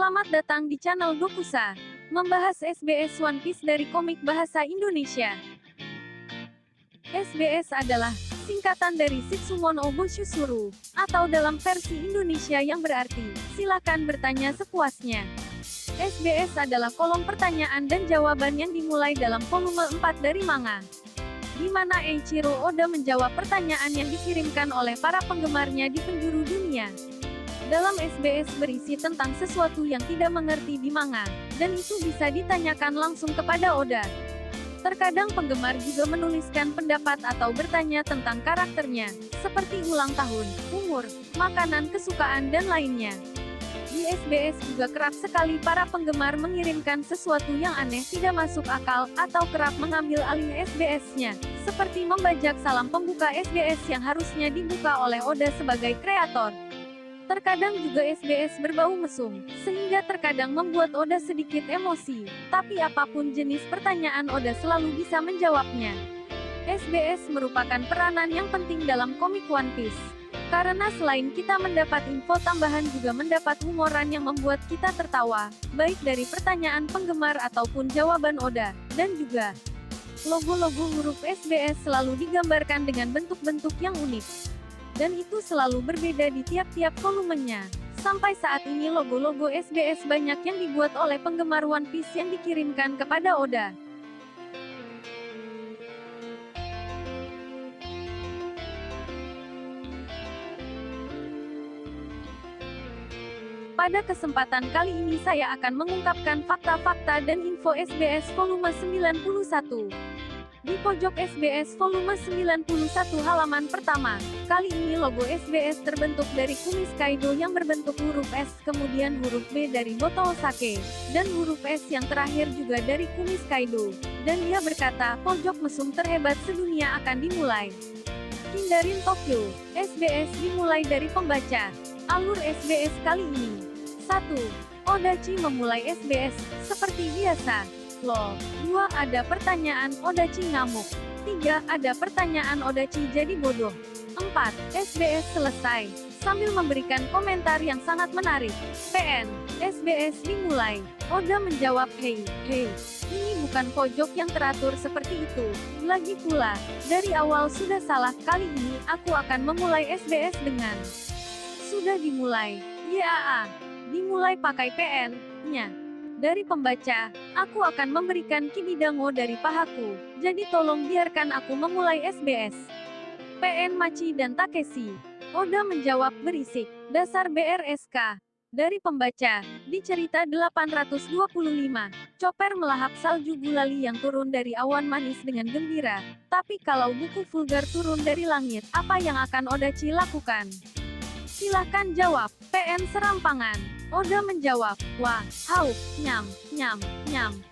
Selamat datang di channel Dokusa, membahas SBS One Piece dari komik bahasa Indonesia. SBS adalah singkatan dari Shitsumono Boshusuru, atau dalam versi Indonesia yang berarti, silakan bertanya sepuasnya. SBS adalah kolom pertanyaan dan jawaban yang dimulai dalam volume 4 dari manga, di mana Eiichiro Oda menjawab pertanyaan yang dikirimkan oleh para penggemarnya di penjuru dunia. Dalam SBS berisi tentang sesuatu yang tidak mengerti di manga, dan itu bisa ditanyakan langsung kepada Oda. Terkadang penggemar juga menuliskan pendapat atau bertanya tentang karakternya, seperti ulang tahun, umur, makanan kesukaan dan lainnya. Di SBS juga kerap sekali para penggemar mengirimkan sesuatu yang aneh tidak masuk akal, atau kerap mengambil alih SBS-nya, seperti membajak salam pembuka SBS yang harusnya dibuka oleh Oda sebagai kreator. Terkadang juga SBS berbau mesum, sehingga terkadang membuat Oda sedikit emosi, tapi apapun jenis pertanyaan Oda selalu bisa menjawabnya. SBS merupakan peranan yang penting dalam komik One Piece, karena selain kita mendapat info tambahan juga mendapat humoran yang membuat kita tertawa, baik dari pertanyaan penggemar ataupun jawaban Oda, dan juga logo-logo huruf SBS selalu digambarkan dengan bentuk-bentuk yang unik. Dan itu selalu berbeda di tiap-tiap volumenya. Sampai saat ini logo-logo SBS banyak yang dibuat oleh penggemar One Piece yang dikirimkan kepada Oda. Pada kesempatan kali ini saya akan mengungkapkan fakta-fakta dan info SBS volume 91. Di pojok SBS volume 91 halaman pertama, kali ini logo SBS terbentuk dari kumis Kaido yang berbentuk huruf S, kemudian huruf B dari botol sake, dan huruf S yang terakhir juga dari kumis Kaido. Dan dia berkata, pojok mesum terhebat sedunia akan dimulai. Kindarin Tokyo, SBS dimulai dari pembaca. Alur SBS kali ini. 1. Odachi memulai SBS, seperti biasa. Lol. 2. Ada pertanyaan Odachi ngamuk. 3. Ada pertanyaan Odachi jadi bodoh. 4. SBS selesai, sambil memberikan komentar yang sangat menarik. PN. SBS dimulai. Oda menjawab, hei, ini bukan pojok yang teratur seperti itu. Lagi pula, dari awal sudah salah, kali ini aku akan memulai SBS dengan sudah dimulai. YAA. Dimulai pakai PN-nya. Dari pembaca, aku akan memberikan kibidango dari pahaku, jadi tolong biarkan aku memulai SBS. PN Machi dan Takeshi. Oda menjawab berisik, dasar BRSK. Dari pembaca, di cerita 825, Chopper melahap salju gulali yang turun dari awan manis dengan gembira. Tapi kalau buku vulgar turun dari langit, apa yang akan Odachi lakukan? Silahkan jawab. PN serampangan. Oda menjawab, wah, hauk, nyam,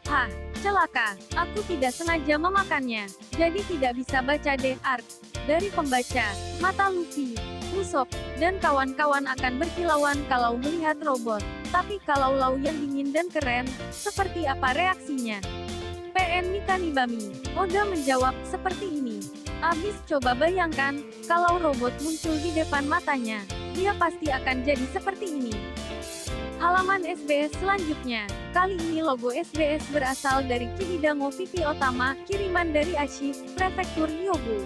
hah, celaka, aku tidak sengaja memakannya, jadi tidak bisa baca deh art. Dari pembaca, mata Luffy, Usopp, dan kawan-kawan akan berkilauan kalau melihat robot, tapi kalau Law yang dingin dan keren, seperti apa reaksinya? PN Mikanibami. Oda menjawab, seperti ini. Abis coba bayangkan, kalau robot muncul di depan matanya, dia pasti akan jadi seperti ini. Halaman SBS selanjutnya. Kali ini logo SBS berasal dari Kibidango Pipi Otama, kiriman dari Ashi, Prefektur Hyogo.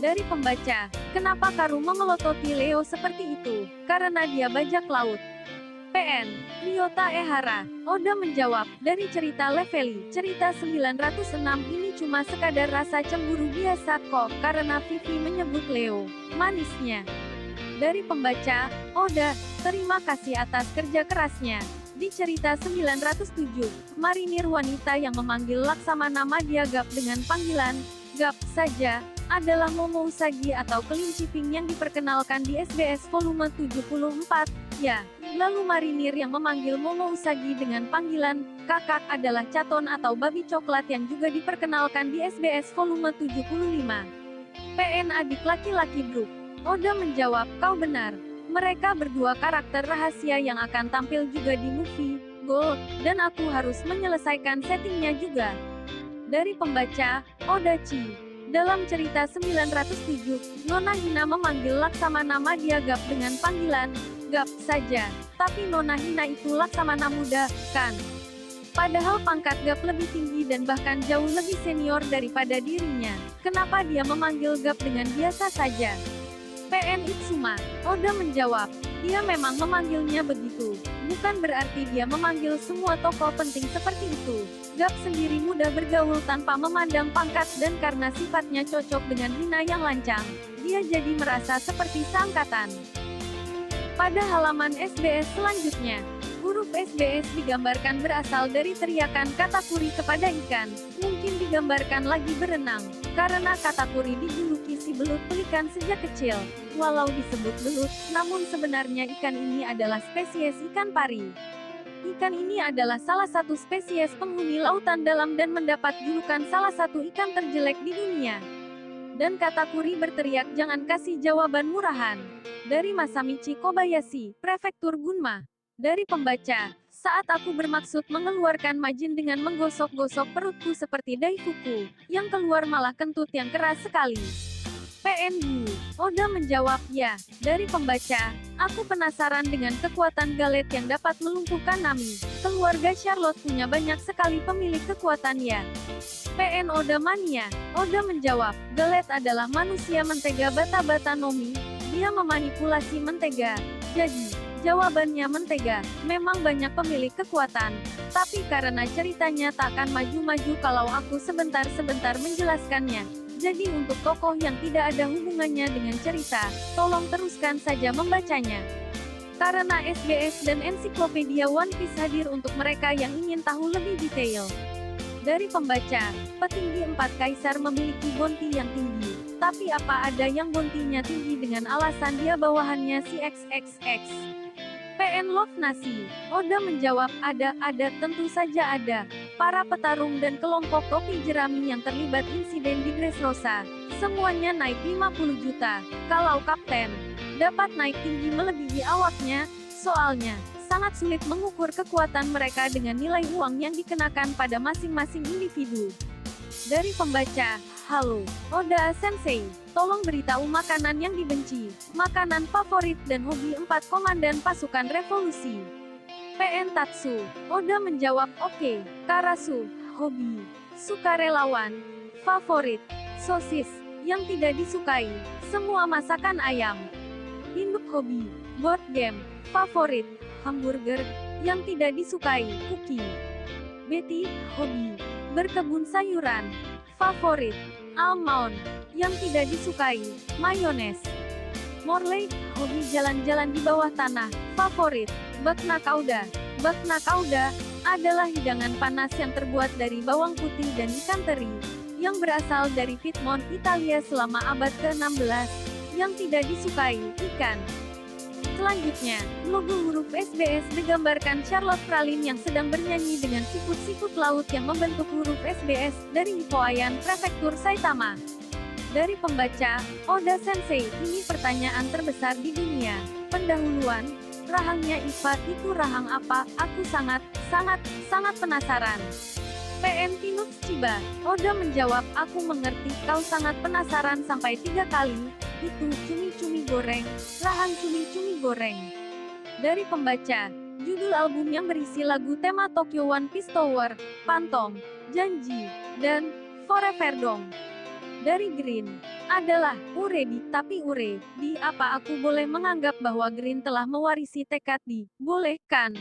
Dari pembaca, kenapa Karu memelototi Leo seperti itu? Karena dia bajak laut. PN. Ryota Ehara. Oda menjawab, dari cerita Leveli, cerita 906 ini cuma sekadar rasa cemburu biasa kok, karena Vivi menyebut Leo manisnya. Dari pembaca, Oda, terima kasih atas kerja kerasnya. Di cerita 907, marinir wanita yang memanggil Laksamana Madya Gap dengan panggilan Gap saja, adalah Momo Usagi atau kelinci pink yang diperkenalkan di SBS volume 74, ya. Lalu marinir yang memanggil Momo Usagi dengan panggilan kakak adalah Chaton atau babi coklat yang juga diperkenalkan di SBS volume 75. PN adik laki-laki Brook. Oda menjawab, kau benar. Mereka berdua karakter rahasia yang akan tampil juga di movie Gold, dan aku harus menyelesaikan settingnya juga. Dari pembaca, Odachi. Dalam cerita 907, Nona Hina memanggil Laksamana Madya Gap dengan panggilan Gap saja. Tapi Nona Hina itu laksamana muda, kan? Padahal pangkat Gap lebih tinggi dan bahkan jauh lebih senior daripada dirinya. Kenapa dia memanggil Gap dengan biasa saja? PN Itsuma. Oda menjawab, dia memang memanggilnya begitu. Bukan berarti dia memanggil semua tokoh penting seperti itu. Gap sendiri mudah bergaul tanpa memandang pangkat dan karena sifatnya cocok dengan Hina yang lancang, dia jadi merasa seperti seangkatan. Pada halaman SBS selanjutnya, huruf SBS digambarkan berasal dari teriakan katakuri kepada ikan, mungkin digambarkan lagi berenang, karena katakuri dijuluki si belut pelikan sejak kecil. Walau disebut belut, namun sebenarnya ikan ini adalah spesies ikan pari. Ikan ini adalah salah satu spesies penghuni lautan dalam dan mendapat julukan salah satu ikan terjelek di dunia. Dan katakuri berteriak jangan kasih jawaban murahan. Dari Masamichi Kobayashi, Prefektur Gunma. Dari pembaca, saat aku bermaksud mengeluarkan majin dengan menggosok-gosok perutku seperti daifuku, yang keluar malah kentut yang keras sekali. PNU, Oda menjawab ya. Dari pembaca, aku penasaran dengan kekuatan galet yang dapat melumpuhkan Nami. Keluarga Charlotte punya banyak sekali pemilik kekuatan ya. PN Oda Mania, Oda menjawab, galet adalah manusia mentega bata-bata Nomi, dia memanipulasi mentega. Jadi, jawabannya mentega, memang banyak pemilik kekuatan. Tapi karena ceritanya tak akan maju-maju kalau aku sebentar-sebentar menjelaskannya. Jadi untuk tokoh yang tidak ada hubungannya dengan cerita, tolong teruskan saja membacanya. Karena SBS dan ensiklopedia One Piece hadir untuk mereka yang ingin tahu lebih detail. Dari pembaca, petinggi 4 kaisar memiliki bounty yang tinggi. Tapi apa ada yang bounty-nya tinggi dengan alasan dia bawahannya si XXX? PN Love Nasi, Oda menjawab, ada, tentu saja ada. Para petarung dan kelompok topi jerami yang terlibat insiden di Dressrosa, semuanya naik 50 juta. Kalau kapten dapat naik tinggi melebihi awaknya, soalnya sangat sulit mengukur kekuatan mereka dengan nilai uang yang dikenakan pada masing-masing individu. Dari pembaca, halo, Oda Sensei, tolong beritahu makanan yang dibenci, makanan favorit dan hobi 4 komandan pasukan revolusi. PN Tatsu, Oda menjawab oke, Karasu, hobi, sukarelawan, favorit, sosis, yang tidak disukai, semua masakan ayam. Induk hobi, board game, favorit, hamburger, yang tidak disukai, cookie. Betty, hobi, berkebun sayuran, favorit, almond, yang tidak disukai, mayones. Morley, hobi jalan-jalan di bawah tanah, favorit, bakna kauda. Bakna kauda adalah hidangan panas yang terbuat dari bawang putih dan ikan teri, yang berasal dari Piedmont, Italia selama abad ke-16, yang tidak disukai, ikan. Selanjutnya, logo huruf SBS digambarkan Charlotte Pralin yang sedang bernyanyi dengan siput-siput laut yang membentuk huruf SBS dari Ippoayan, Prefektur Saitama. Dari pembaca, Oda Sensei, ini pertanyaan terbesar di dunia. Pendahuluan, rahangnya Iva itu rahang apa? Aku sangat penasaran. PN Pinux Chiba, Oda menjawab, aku mengerti kau sangat penasaran sampai 3 kali. Itu cumi-cumi goreng, rahang cumi-cumi goreng. Dari pembaca, judul album yang berisi lagu tema Tokyo One Piece Tower, Phantom, Janji, dan Forever Dong. Dari Green, adalah Ure tapi Ure, di apa aku boleh menganggap bahwa Green telah mewarisi tekad di, boleh kan?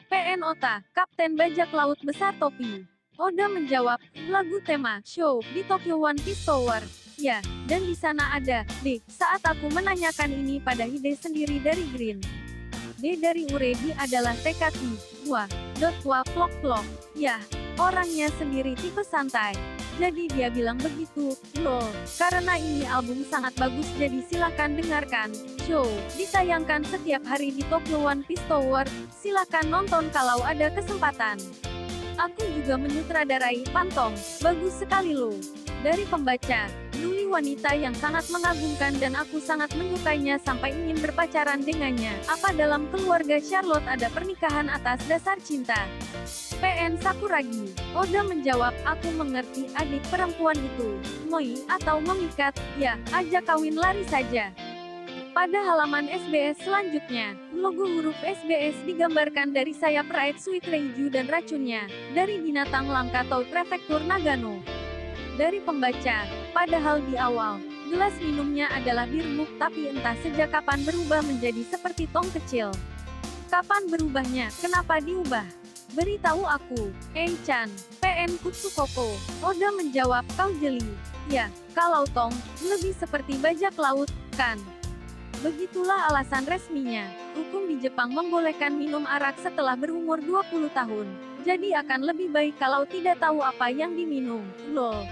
PN Ota, Kapten Bajak Laut Besar Topi. Oda menjawab, lagu tema, show, di Tokyo One Piece Tower. Ya, dan di sana ada, D. Saat aku menanyakan ini pada Hide sendiri dari Green. D dari Uredi adalah tekad di, plok. Ya, orangnya sendiri tipe santai. Jadi dia bilang begitu, lol. Karena ini album sangat bagus jadi silahkan dengarkan. Show, ditayangkan setiap hari di Tokyo One Piece Tower. Silahkan nonton kalau ada kesempatan. Aku juga menyutradarai Phantom, bagus sekali loh. Dari pembaca, Luli wanita yang sangat mengagumkan dan aku sangat menyukainya sampai ingin berpacaran dengannya. Apa dalam keluarga Charlotte ada pernikahan atas dasar cinta? PN Sakuragi, Oda menjawab, aku mengerti adik perempuan itu. Moi atau memikat, ya, ajak kawin lari saja. Pada halaman SBS selanjutnya, logo huruf SBS digambarkan dari sayap Raid Sweet Reiju dan racunnya, dari binatang langka atau prefektur Nagano. Dari pembaca, padahal di awal, gelas minumnya adalah bir muk tapi entah sejak kapan berubah menjadi seperti tong kecil. Kapan berubahnya, kenapa diubah? Beritahu aku, Chan, PN Kutsukoko. Oda menjawab, kau jeli. Ya, kalau tong, lebih seperti bajak laut, kan? Begitulah alasan resminya. Hukum di Jepang membolehkan minum arak setelah berumur 20 tahun. Jadi akan lebih baik kalau tidak tahu apa yang diminum. Lol.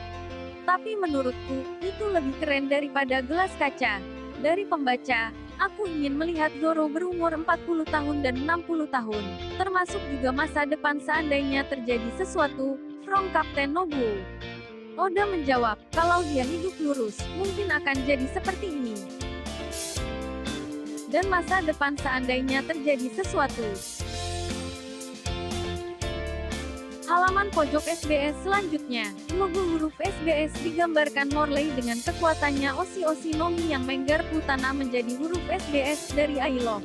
Tapi menurutku, itu lebih keren daripada gelas kaca. Dari pembaca, aku ingin melihat Zoro berumur 40 tahun dan 60 tahun. Termasuk juga masa depan seandainya terjadi sesuatu, from Kapten Nobuo. Oda menjawab, kalau dia hidup lurus, mungkin akan jadi seperti ini. Dan masa depan seandainya terjadi sesuatu. Halaman pojok SBS selanjutnya, logo huruf SBS digambarkan Morley dengan kekuatannya Oshi Nomi yang menggarpu tanah menjadi huruf SBS dari I Love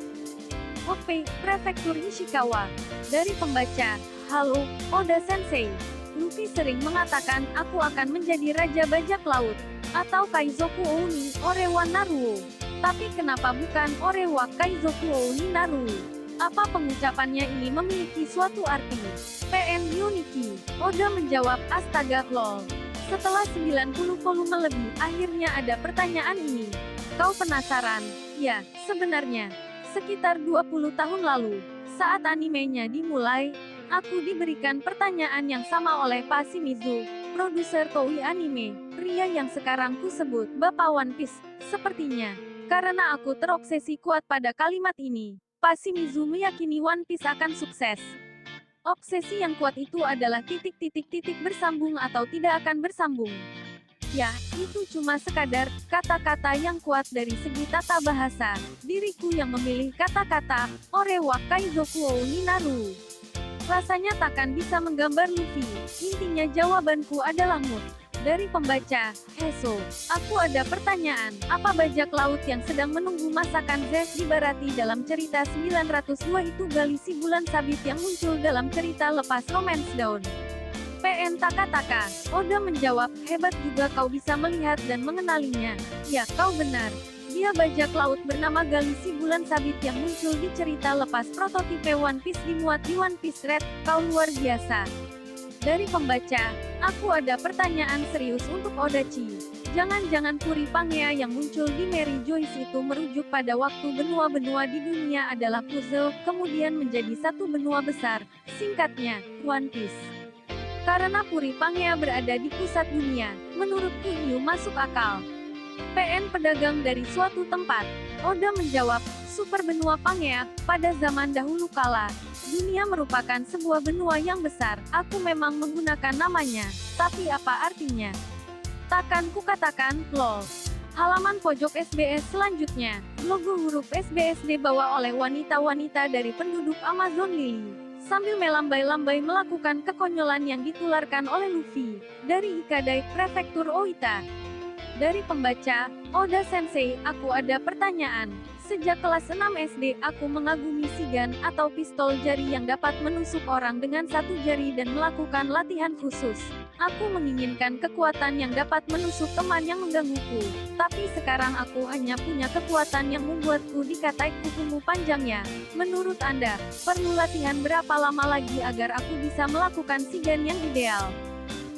OP, Prefektur Ishikawa. Dari pembaca, halo, Oda Sensei. Luffy sering mengatakan, aku akan menjadi Raja Bajak Laut, atau Kaizoku Oni, Orewa Naruo. Tapi kenapa bukan Orewa Kaizoku Oni Naruo? Apa pengucapannya ini memiliki suatu arti? PN Yuniki. Oda menjawab, astaga, lol. Setelah 90 volume lebih, akhirnya ada pertanyaan ini. Kau penasaran? Ya, sebenarnya. Sekitar 20 tahun lalu, saat animenya dimulai, aku diberikan pertanyaan yang sama oleh Pak Shimizu, produser Toei Anime, pria yang sekarang kusebut Bapak One Piece. Sepertinya, karena aku terobsesi kuat pada kalimat ini, Pak Shimizu meyakini One Piece akan sukses. Obsesi yang kuat itu adalah titik-titik-titik bersambung atau tidak akan bersambung. Ya, itu cuma sekadar kata-kata yang kuat dari segi tata bahasa. Diriku yang memilih kata-kata Orewa Kaizoku Oni Naruo. Rasanya takkan bisa menggambar Luffy. Intinya jawabanku adalah mood. Dari pembaca, Heso, aku ada pertanyaan, apa bajak laut yang sedang menunggu masakan Zef di Barati dalam cerita 902 itu Galisi Bulan Sabit yang muncul dalam cerita Lepas Romance Dawn? PN Taka-Taka. Oda menjawab, hebat juga kau bisa melihat dan mengenalinya. Ya, kau benar. Dia bajak laut bernama Galisi Bulan Sabit yang muncul di cerita Lepas prototipe One Piece dimuat di One Piece Red, kau luar biasa. Dari pembaca, aku ada pertanyaan serius untuk Odachi. Jangan-jangan Puri Pangea yang muncul di Mary Joyce itu merujuk pada waktu benua-benua di dunia adalah puzzle, kemudian menjadi satu benua besar, singkatnya, One Piece. Karena Puri Pangea berada di pusat dunia, menurutku itu masuk akal. PN pedagang dari suatu tempat. Oda menjawab, super benua Pangea, pada zaman dahulu kala. Dunia merupakan sebuah benua yang besar, aku memang menggunakan namanya, tapi apa artinya? Takkan kukatakan, lol. Halaman pojok SBS selanjutnya, logo huruf SBS dibawa oleh wanita-wanita dari penduduk Amazon Lily, sambil melambai-lambai melakukan kekonyolan yang ditularkan oleh Luffy, dari Ikadai, Prefektur Oita. Dari pembaca, Oda Sensei, aku ada pertanyaan. Sejak kelas 6 SD, aku mengagumi Shigan, atau pistol jari yang dapat menusuk orang dengan satu jari dan melakukan latihan khusus. Aku menginginkan kekuatan yang dapat menusuk teman yang menggangguku. Tapi sekarang aku hanya punya kekuatan yang membuatku dikatai kukumu panjangnya. Menurut Anda, perlu latihan berapa lama lagi agar aku bisa melakukan Shigan yang ideal?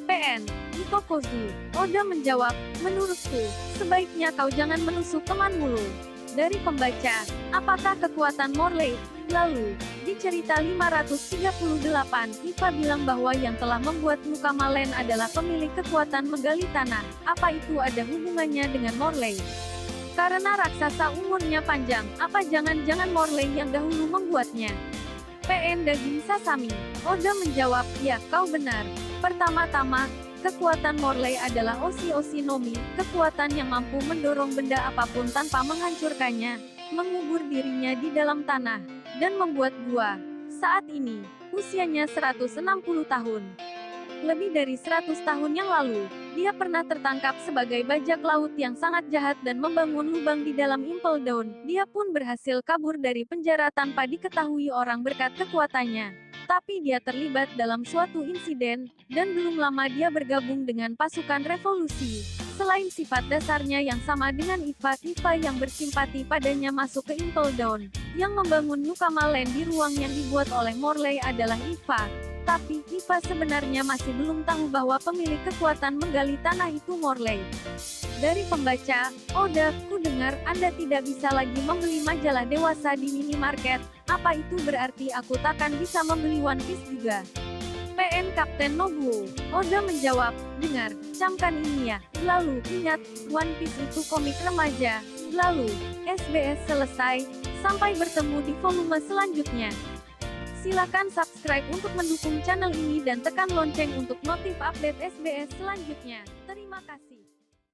PN Itokozu. Oda menjawab, menurutku, sebaiknya kau jangan menusuk teman mulu. Dari pembaca, apakah kekuatan Morley? Lalu, di cerita 538, Iva bilang bahwa yang telah membuat Mukama Land adalah pemilik kekuatan menggali tanah. Apa itu ada hubungannya dengan Morley? Karena raksasa umurnya panjang, apa jangan-jangan Morley yang dahulu membuatnya? PN Daging Sasami. Oda menjawab, ya, kau benar. Pertama-tama, kekuatan Morley adalah Oshi Nomi, kekuatan yang mampu mendorong benda apapun tanpa menghancurkannya, mengubur dirinya di dalam tanah, dan membuat gua. Saat ini, usianya 160 tahun. Lebih dari 100 tahun yang lalu, Dia pernah tertangkap sebagai bajak laut yang sangat jahat dan membangun lubang di dalam Impel Down. Dia pun berhasil kabur dari penjara tanpa diketahui orang berkat kekuatannya. Tapi dia terlibat dalam suatu insiden, dan belum lama dia bergabung dengan pasukan revolusi. Selain sifat dasarnya yang sama dengan Eva yang bersimpati padanya masuk ke Impel Down. Yang membangun Nukama Land di ruang yang dibuat oleh Morley adalah Eva. Tapi, Eva sebenarnya masih belum tahu bahwa pemilik kekuatan menggali tanah itu Morley. Dari pembaca, Oda, ku dengar Anda tidak bisa lagi membeli majalah dewasa di minimarket. Apa itu berarti aku takkan bisa membeli One Piece juga? PN Kapten Nobuo. Oda menjawab, dengar, camkan ini ya. Lalu, ingat, One Piece itu komik remaja. Lalu, SBS selesai. Sampai bertemu di volume selanjutnya. Silakan subscribe untuk mendukung channel ini dan tekan lonceng untuk notif update SBS selanjutnya. Terima kasih.